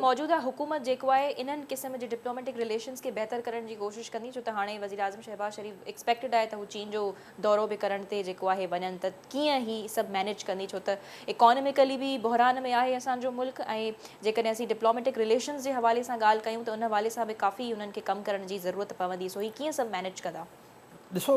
मौजूदा हुकूमत जेको आहे इन्हनि क़िस्म जे डिप्लोमेटिक रिलेशन्स खे बहितर करण जी कोशिशि कंदी, छो त हाणे वज़ीर आज़म शहबाज शरीफ़ एक्सपेक्टेड आहे त हू चीन जो दौरो बि करण ते जेको आहे वञनि, त कीअं ही सभु मैनेज कंदी, छो त इकोनॉमिकली बि बहरान में आहे असांजो मुल्क, ऐं जेकॾहिं असीं डिप्लोमेटिक रिलेशन्स जे हवाले सां ॻाल्हि कयूं त उन हवाले सां बि काफ़ी उन्हनि खे कमु करण जी ज़रूरत पवंदी। सो ही कीअं सभु मैनेज कंदा? ॾिसो,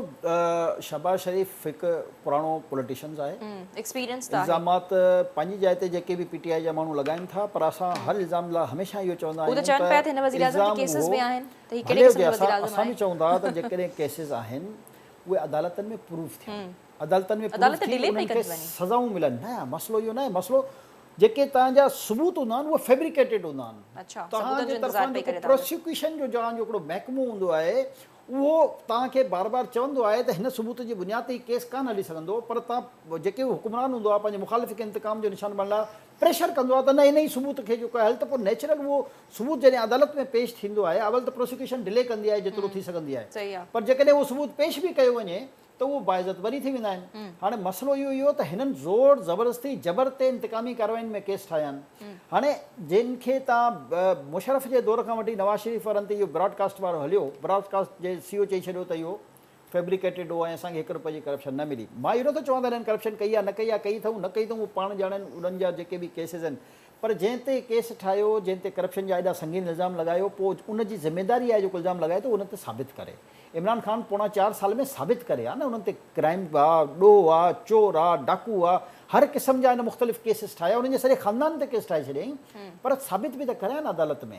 शहबाज शरीफ़ हिकु पुराणो पॉलिटिशियंस आहे। एक्सपीरियंस इल्ज़ामात पंहिंजी जाइ ते जेके बि पीटीआई जा माण्हू लॻाइनि था, पर असां हर इल्ज़ाम लाइ हमेशह इहो चवंदा हू त चवनि पिया त हिन वज़ीर आज़म के केसिस बि आहिनि, त ही कहिड़े भले क़िस्म हुजे, जो वज़ीर आज़म असां आहे? बि चवंदा त जेकॾहिं केसिस आहिनि उहे अदालतनि में प्रूफ थियनि, अदालतनि में अदालत प्रूफ थी डिले पई उन्हनि खे कंदी वञे। सज़ाऊं मिलनि। न, मसइलो इहो न आहे, मसइलो जेके तव्हांजा सबूत हूंदा आहिनि उहे फैब्रिकेटेड हूंदा आहिनि। अच्छा, सबूतनि तव्हांजे जो इंतज़ार तरफ़ां पई जेको करे प्रोसिक्यूशन जो तव्हांजो हिकिड़ो महकमो हूंदो आहे उहो तव्हांखे बार बार चवंदो आहे त हिन सबूत जी बुनियाद ते केस कान हली सघंदो, पर तव्हां जेके हुकुमरान हूंदो आहे पंहिंजे मुखालिफ़ खे इंतकाम जो निशान बणण लाइ प्रेशर कंदो आहे त न इन ई सबूत खे जेको आहे हल, त पोइ नेचुरल उहो सबूत जॾहिं अदालत में पेश थींदो आहे, अवल त प्रोसिक्यूशन डिले कंदी आहे जेतिरो थी सघंदी आहे, सही आहे। पर जेकॾहिं उहो सबूत पेश बि कयो वञे त उहो बाइज़त वरी थी वेंदा आहिनि। हाणे मसइलो इहो त हिननि ज़ोर ज़बरदस्ती जबर ते इंतकामी कार्रवाइनि में केस ठाहिया आहिनि। हाणे जिन खे तव्हां मुशरफ जे दौर खां वठी नवाज़ शरीफ़ वारनि ते इहो ब्रॉडकास्ट वारो हलियो, ब्रॉडकास्ट जे CEO चई छॾियो त इहो फैब्रिकेटेड हो ऐं असांखे ₹1 जी करप्शन न मिली। मां इहो नथो चवां त हिननि करप्शन कई आहे, न कई आहे, कई अथऊं न कई अथऊं, उहो पाण ॼाणनि उन्हनि जा जेके बि केसिस आहिनि, पर जंहिं ते केस ठाहियो, जंहिं ते करप्शन जा एॾा संगीन इल्ज़ाम लॻायो, पोइ उनजी ज़िमेदारी आहे जेको इल्ज़ाम लॻाए थो उन ते साबित करे। इमरान ख़ान पोणा 4 साल में साबित करे आहे न, उन्हनि ते क्राइम आहे, ॾोह आहे, चोर आहे, डाकू आहे, हर क़िस्म जा हिन मुख़्तलिफ़ केसिस ठाहिया, उन्हनि जे सॼे ख़ानदान ते केस ठाहे छॾियईं, पर साबित बि त करे न अदालत में।